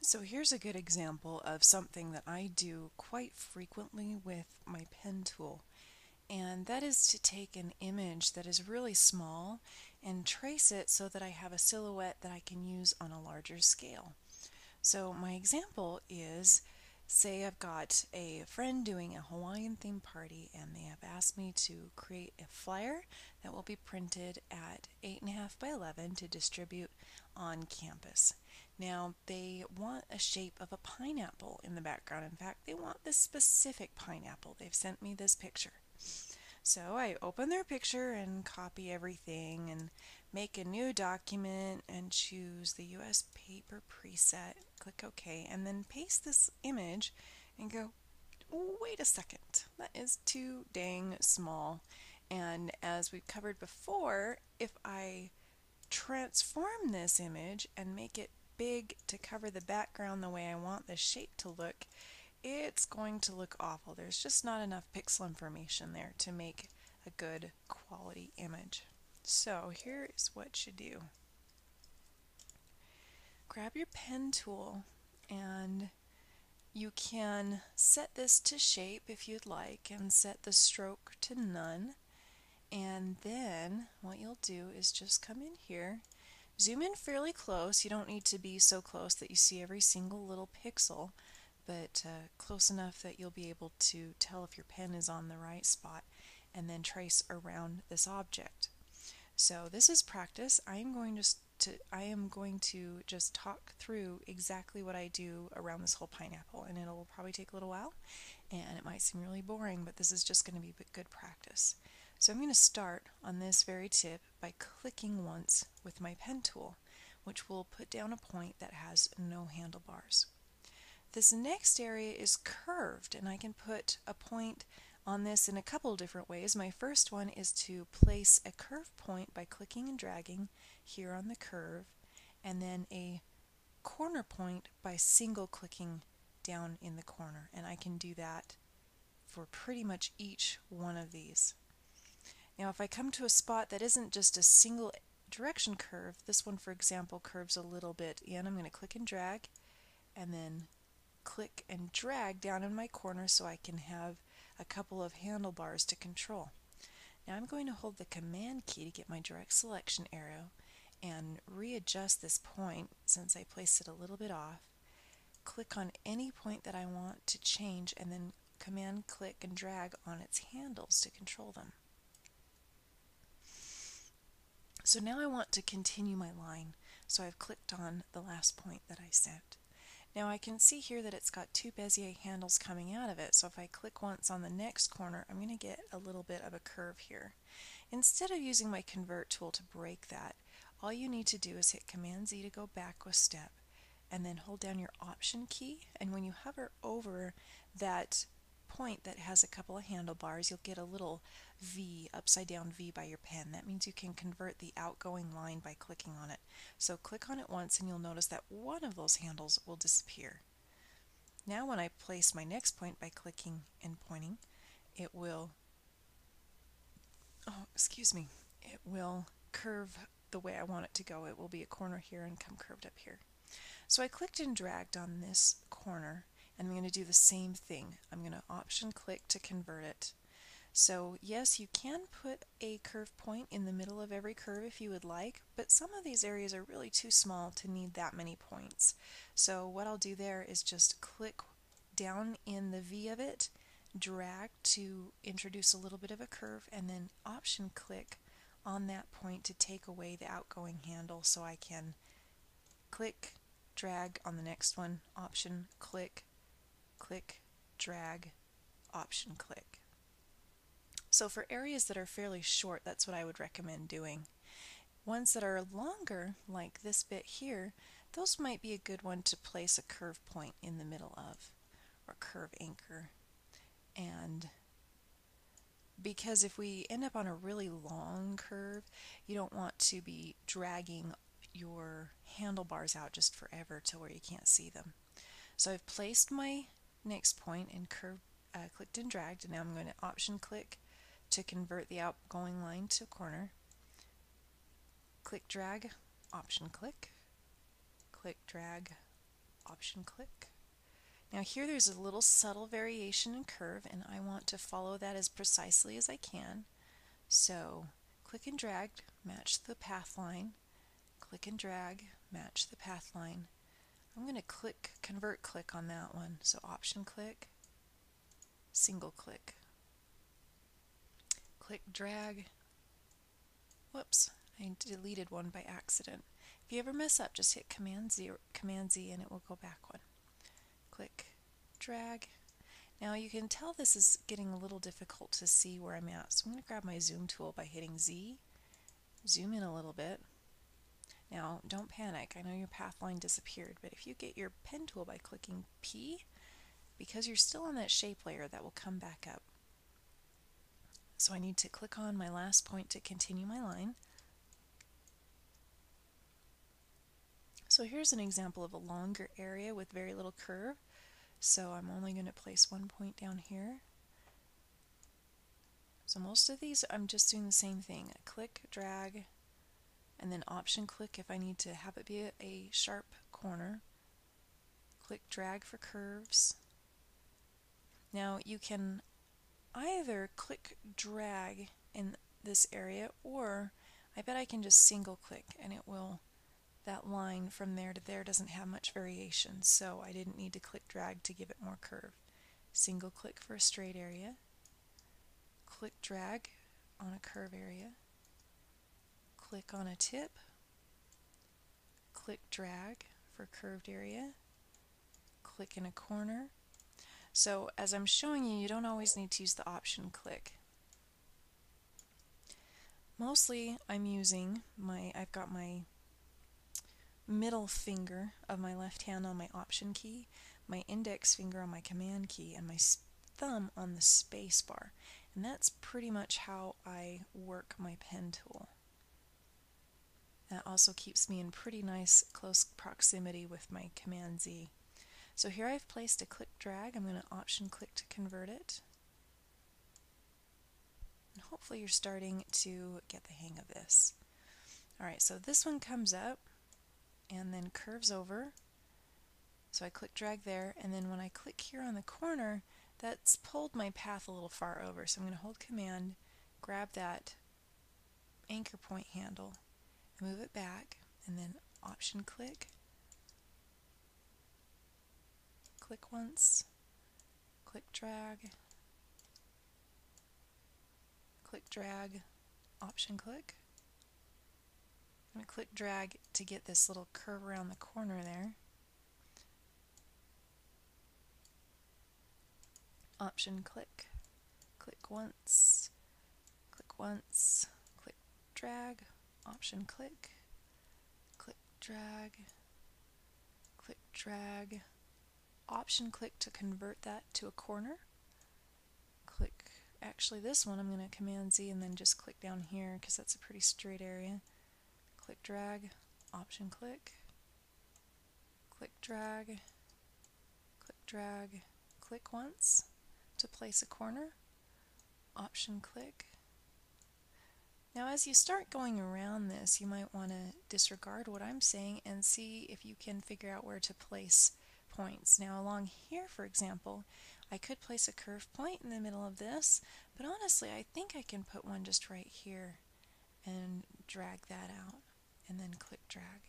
So here's a good example of something that I do quite frequently with my pen tool, and that is to take an image that is really small and trace it so that I have a silhouette that I can use on a larger scale. So my example is, say I've got a friend doing a Hawaiian themed party and they have asked me to create a flyer that will be printed at 8.5 by 11 to distribute on campus. Now they want a shape of a pineapple in the background. In fact, they want this specific pineapple. They've sent me this picture. So I open their picture and copy everything and make a new document and choose the US paper preset, click OK, and then paste this image and go, wait a second, that is too dang small. And as we've covered before, if I transform this image and make it big to cover the background the way I want the shape to look, it's going to look awful. There's just not enough pixel information there to make a good quality image. So here is what you do. Grab your pen tool and you can set this to shape if you'd like and set the stroke to none. And then what you'll do is just come in here, zoom in fairly close. You don't need to be so close that you see every single little pixel, but close enough that you'll be able to tell if your pen is on the right spot, and then trace around this object. So this is practice. I am going to just talk through exactly what I do around this whole pineapple, and it'll probably take a little while, and it might seem really boring, but this is just going to be good practice. So I'm going to start on this very tip by clicking once with my pen tool, which will put down a point that has no handlebars. This next area is curved, and I can put a point on this in a couple different ways. My first one is to place a curve point by clicking and dragging here on the curve, and then a corner point by single clicking down in the corner, and I can do that for pretty much each one of these. Now if I come to a spot that isn't just a single direction curve, this one for example curves a little bit in, I'm going to click and drag and then click and drag down in my corner so I can have a couple of handlebars to control. Now I'm going to hold the command key to get my direct selection arrow and readjust this point since I placed it a little bit off. Click on any point that I want to change and then command click and drag on its handles to control them. So now I want to continue my line, so I've clicked on the last point that I set. Now I can see here that it's got two Bezier handles coming out of it, so if I click once on the next corner, I'm going to get a little bit of a curve here. Instead of using my convert tool to break that, all you need to do is hit Command Z to go back a step, and then hold down your Option key, and when you hover over that point that has a couple of handlebars, you'll get a little V, upside down V by your pen. That means you can convert the outgoing line by clicking on it. So click on it once and you'll notice that one of those handles will disappear. Now when I place my next point by clicking and pointing, it will, it will curve the way I want it to go. It will be a corner here and come curved up here. So I clicked and dragged on this corner, and I'm going to do the same thing. I'm going to Option click to convert it. So yes, you can put a curve point in the middle of every curve if you would like, but some of these areas are really too small to need that many points. So what I'll do there is just click down in the V of it, drag to introduce a little bit of a curve, and then Option click on that point to take away the outgoing handle so I can click, drag on the next one, Option click, click, drag, Option click. So for areas that are fairly short, that's what I would recommend doing. Ones that are longer, like this bit here, those might be a good one to place a curve point in the middle of, or curve anchor. And because if we end up on a really long curve, you don't want to be dragging your handlebars out just forever to where you can't see them. So I've placed my next point and clicked and dragged, and now I'm going to Option click to convert the outgoing line to a corner. Click drag, Option click, click drag, Option click. Now here there's a little subtle variation in curve, and I want to follow that as precisely as I can. So click and drag, match the path line. Click and drag, match the path line. I'm going to convert click on that one. So option click, single click. Click drag. Whoops, I deleted one by accident. If you ever mess up, just hit Command Z and it will go back one. Click drag. Now you can tell this is getting a little difficult to see where I'm at. So I'm going to grab my zoom tool by hitting Z, zoom in a little bit. Now don't panic, I know your path line disappeared, but if you get your pen tool by clicking P, because you're still on that shape layer, that will come back up. So I need to click on my last point to continue my line. So here's an example of a longer area with very little curve. So I'm only going to place one point down here. So most of these I'm just doing the same thing. Click, drag, and then option click if I need to have it be a sharp corner. Click drag for curves. Now you can either click drag in this area, or I bet I can just single click and it will, that line from there to there doesn't have much variation, so I didn't need to click drag to give it more curve. Single click for a straight area, click drag on a curve area, click on a tip, click drag for a curved area, click in a corner. So as I'm showing you, you don't always need to use the option click. Mostly I'm using I've got my middle finger of my left hand on my option key, my index finger on my command key, and my thumb on the space bar. And that's pretty much how I work my pen tool. That also keeps me in pretty nice close proximity with my Command Z. So here I've placed a click drag. I'm going to option click to convert it. And hopefully you're starting to get the hang of this. Alright, so this one comes up and then curves over. So I click drag there, and then when I click here on the corner, that's pulled my path a little far over. So I'm going to hold Command, grab that anchor point handle, move it back, and then option click. Click once, click drag, option click. I'm going to click drag to get this little curve around the corner there. Option click, click once, click drag, option click, drag, option click to convert that to a corner. Click, actually this one I'm going to Command Z and then just click down here because that's a pretty straight area. Click drag, option click, drag, click once to place a corner, option click. Now as you start going around this, you might want to disregard what I'm saying and see if you can figure out where to place points. Now along here, for example, I could place a curved point in the middle of this, but honestly I think I can put one just right here and drag that out and then click drag.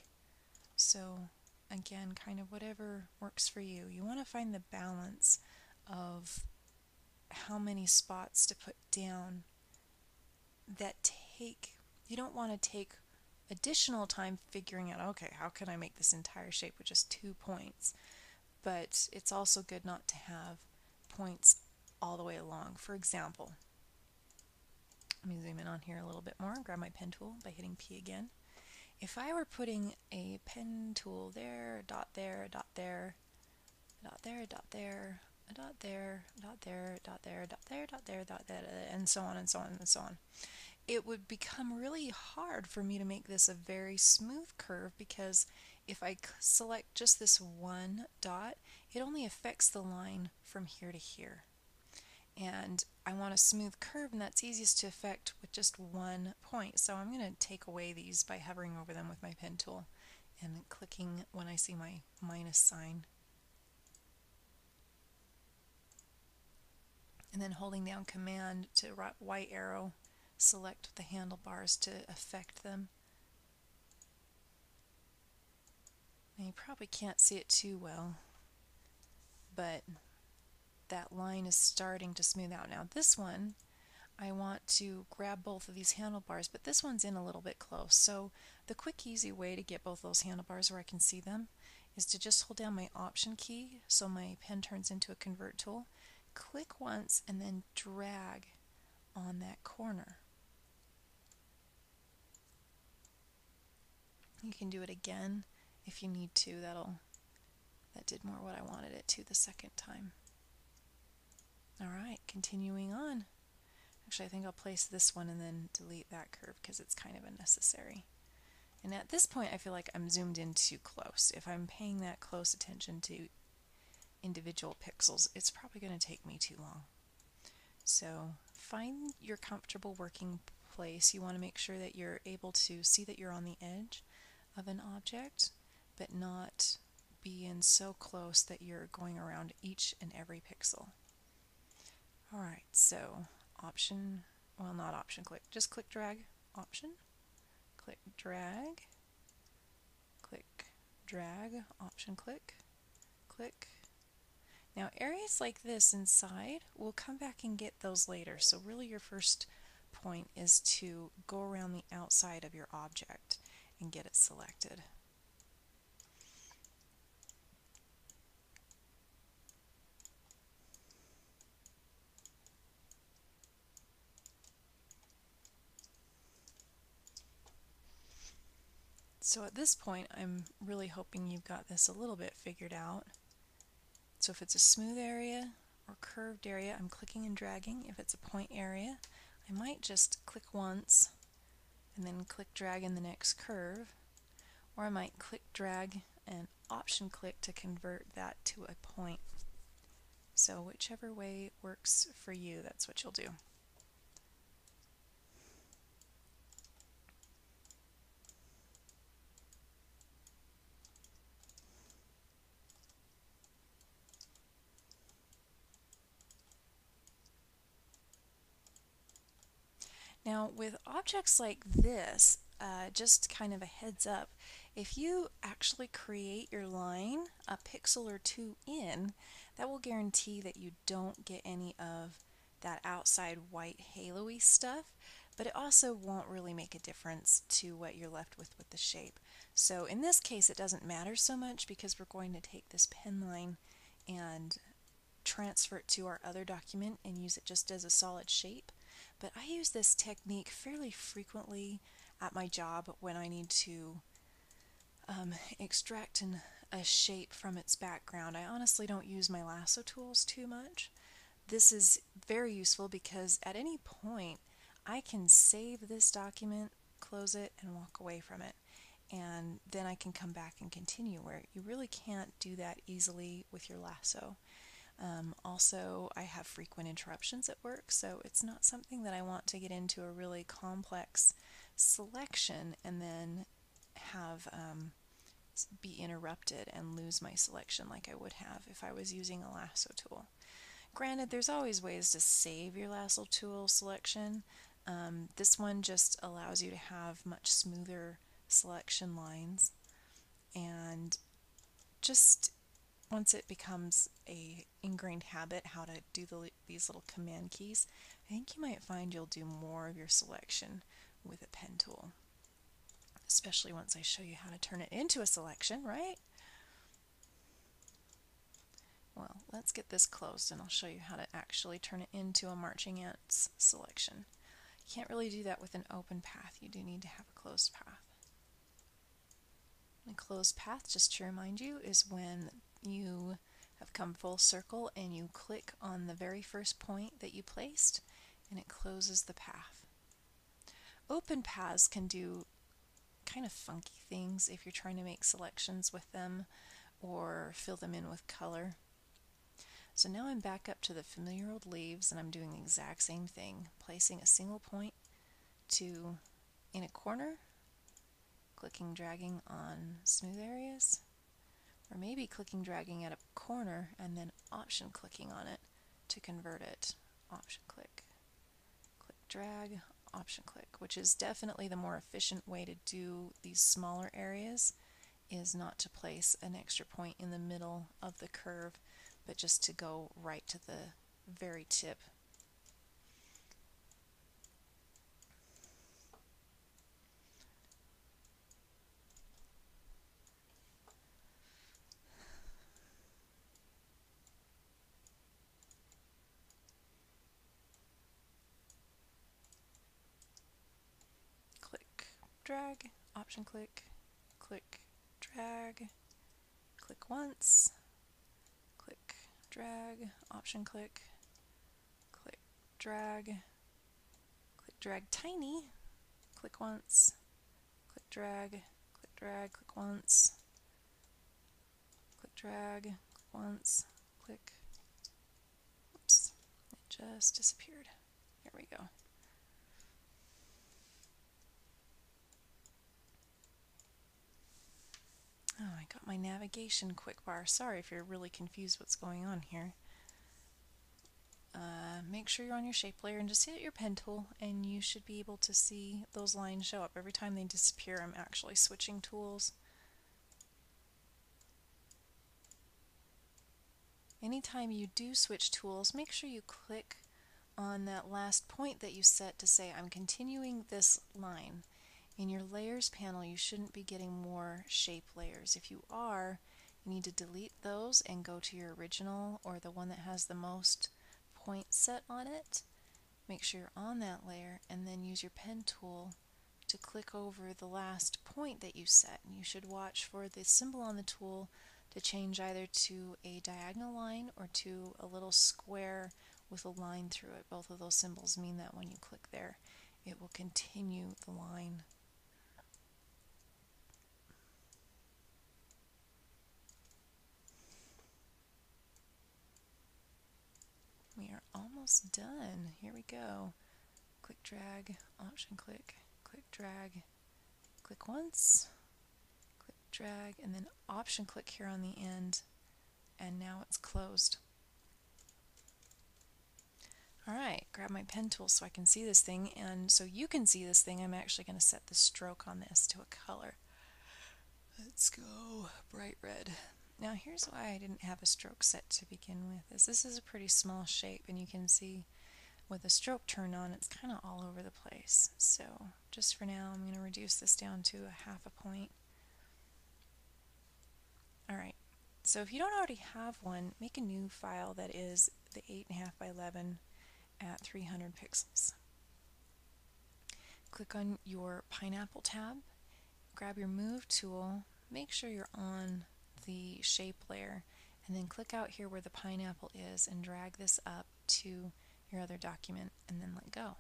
So again, kind of whatever works for you. You want to find the balance of how many spots to put down that you don't want to take additional time figuring out, okay, how can I make this entire shape with just 2 points? But it's also good not to have points all the way along. For example, let me zoom in on here a little bit more, grab my pen tool by hitting P again. If I were putting a pen tool there, a dot there, a dot there, a dot there, a dot there, a dot there, a dot there, a dot there, a dot there, dot there, dot there, and so on and so on and so on, it would become really hard for me to make this a very smooth curve, because if I select just this one dot, it only affects the line from here to here. And I want a smooth curve, and that's easiest to effect with just one point. So I'm going to take away these by hovering over them with my pen tool and clicking when I see my minus sign. And then holding down Command to white arrow, select the handlebars to affect them. Now you probably can't see it too well, but that line is starting to smooth out. Now this one, I want to grab both of these handlebars, but this one's in a little bit close. So the quick, easy way to get both those handlebars where I can see them is to just hold down my Option key so my pen turns into a convert tool. Click once and then drag on that corner. You can do it again if you need to. That did more what I wanted it to the second time. Alright, continuing on. Actually, I think I'll place this one and then delete that curve because it's kind of unnecessary. And at this point, I feel like I'm zoomed in too close. If I'm paying that close attention to individual pixels, it's probably going to take me too long. So find your comfortable working place. You want to make sure that you're able to see that you're on the edge of an object, but not be in so close that you're going around each and every pixel. Alright, so Option, well, not Option click, just click drag, Option, click drag, Option click, click. Now areas like this inside, we'll come back and get those later. So really your first point is to go around the outside of your object and get it selected. So at this point, I'm really hoping you've got this a little bit figured out. So if it's a smooth area or curved area, I'm clicking and dragging. If it's a point area, I might just click once and then click drag in the next curve, or I might click drag and Option click to convert that to a point. So whichever way works for you, that's what you'll do. Now with objects like this, just kind of a heads up, if you actually create your line a pixel or two in, that will guarantee that you don't get any of that outside white halo-y stuff, but it also won't really make a difference to what you're left with the shape. So in this case it doesn't matter so much because we're going to take this pen line and transfer it to our other document and use it just as a solid shape. But I use this technique fairly frequently at my job when I need to extract a shape from its background. I honestly don't use my lasso tools too much. This is very useful because at any point I can save this document, close it, and walk away from it. And then I can come back and continue, where you really can't do that easily with your lasso. Also, I have frequent interruptions at work, so it's not something that I want to get into a really complex selection and then have be interrupted and lose my selection like I would have if I was using a lasso tool. Granted, there's always ways to save your lasso tool selection. This one just allows you to have much smoother selection lines, and just once it becomes a ingrained habit how to do these little command keys, I think you might find you'll do more of your selection with a pen tool. Especially once I show you how to turn it into a selection, right? Well, let's get this closed and I'll show you how to actually turn it into a marching ants selection. You can't really do that with an open path. You do need to have a closed path. A closed path, just to remind you, is when you have come full circle and you click on the very first point that you placed and it closes the path. Open paths can do kind of funky things if you're trying to make selections with them or fill them in with color. So now I'm back up to the familiar old leaves and I'm doing the exact same thing, placing a single point in a corner, clicking, dragging on smooth areas, or maybe clicking, dragging at a corner and then option clicking on it to convert it. Option click, click, drag, option click, which is definitely the more efficient way to do these smaller areas, is not to place an extra point in the middle of the curve, but just to go right to the very tip. Click, drag, option click, click, drag, click once, click, drag, option click, click, drag, click, drag tiny, click once, click, click once, click, drag, click once, click. Oops, it just disappeared. Here we go. Oh, I got my navigation quick bar. Sorry if you're really confused what's going on here. Make sure you're on your shape layer and just hit your pen tool and you should be able to see those lines show up. Every time they disappear, I'm actually switching tools. Anytime you do switch tools, make sure you click on that last point that you set to say, I'm continuing this line. In your layers panel, you shouldn't be getting more shape layers. If you are, you need to delete those and go to your original or the one that has the most points set on it. Make sure you're on that layer and then use your pen tool to click over the last point that you set. And you should watch for the symbol on the tool to change either to a diagonal line or to a little square with a line through it. Both of those symbols mean that when you click there, it will continue the line. We are almost done. Here we go. Click, drag, option click, click, drag, click once, click, drag, and then option click here on the end, and now it's closed. Alright, grab my pen tool so I can see this thing, and so you can see this thing, I'm actually going to set the stroke on this to a color. Let's go bright red. Now here's why I didn't have a stroke set to begin with. This is a pretty small shape, and you can see with the stroke turned on, it's kind of all over the place. So just for now, I'm going to reduce this down to a half a point. Alright, so if you don't already have one, make a new file that is the 8.5 by 11 at 300 pixels. Click on your Pineapple tab, grab your Move tool, make sure you're on the shape layer, and then click out here where the pineapple is and drag this up to your other document and then let go.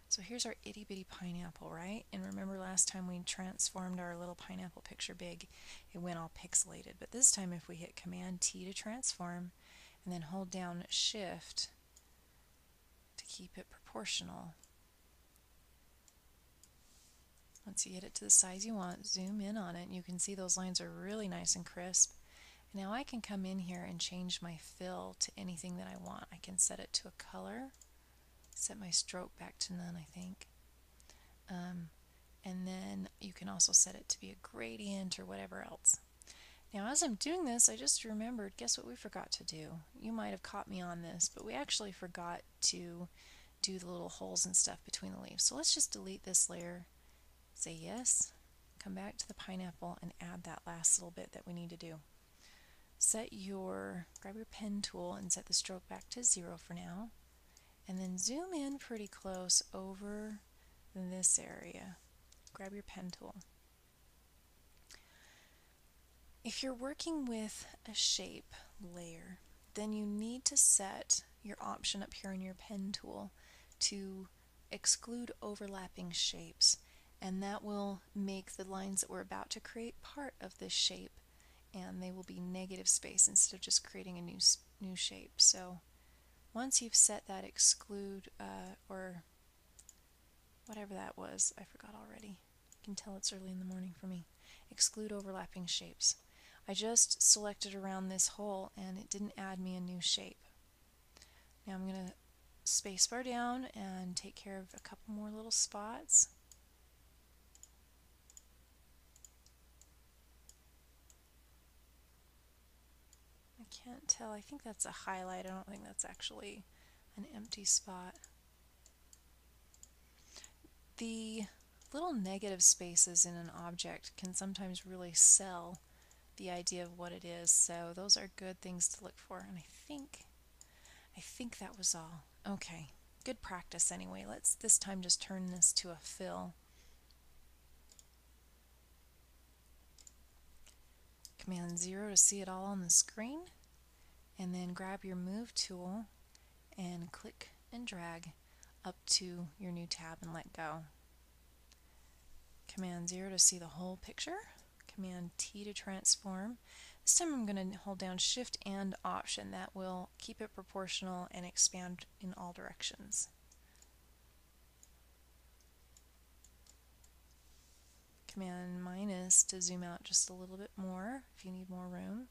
So here's our itty bitty pineapple, right? And remember last time we transformed our little pineapple picture big, it went all pixelated. But this time if we hit Command T to transform and then hold down Shift to keep it proportional. Once you get it to the size you want, zoom in on it and you can see those lines are really nice and crisp. Now I can come in here and change my fill to anything that I want. I can set it to a color, set my stroke back to none, I think. And then you can also set it to be a gradient or whatever else. Now as I'm doing this, I just remembered, guess what we forgot to do? You might have caught me on this, but we actually forgot to do the little holes and stuff between the leaves. So let's just delete this layer, say yes, come back to the pineapple and add that last little bit that we need to do. Grab your pen tool and set the stroke back to 0 for now, and then zoom in pretty close over this area. Grab your pen tool. If you're working with a shape layer, then you need to set your option up here in your pen tool to exclude overlapping shapes, and that will make the lines that we're about to create part of this shape, and they will be negative space instead of just creating a new shape. So once you've set that exclude or whatever that was, I forgot already. You can tell it's early in the morning for me. Exclude overlapping shapes. I just selected around this hole and it didn't add me a new shape. Now I'm going to spacebar down and take care of a couple more little spots. I can't tell. I think that's a highlight. I don't think that's actually an empty spot. The little negative spaces in an object can sometimes really sell the idea of what it is, so those are good things to look for. And I think that was all. Okay, good practice anyway. Let's this time just turn this to a fill. Command 0 to see it all on the screen, and then grab your move tool and click and drag up to your new tab and let go. Command 0 to see the whole picture. Command T to transform. This time I'm going to hold down Shift and Option. That will keep it proportional and expand in all directions. Command minus to zoom out just a little bit more if you need more room.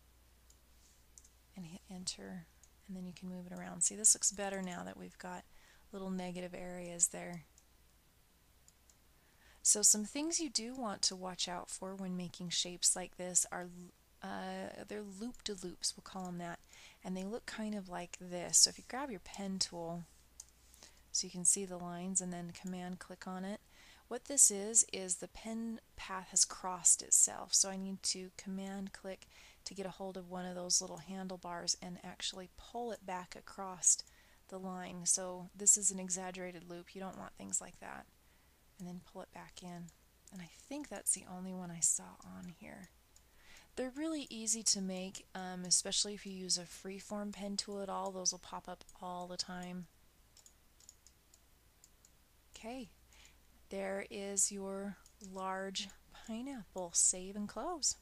And hit Enter, and then you can move it around. See, this looks better now that we've got little negative areas there. So some things you do want to watch out for when making shapes like this are they're loop-de-loops, we'll call them that, and they look kind of like this. So if you grab your pen tool so you can see the lines and then command click on it, what this is the pen path has crossed itself. So I need to command click to get a hold of one of those little handlebars and actually pull it back across the line. So this is an exaggerated loop. You don't want things like that. And then pull it back in. And I think that's the only one I saw on here. They're really easy to make, especially if you use a freeform pen tool at all. Those will pop up all the time. Okay, there is your large pineapple. Save and close.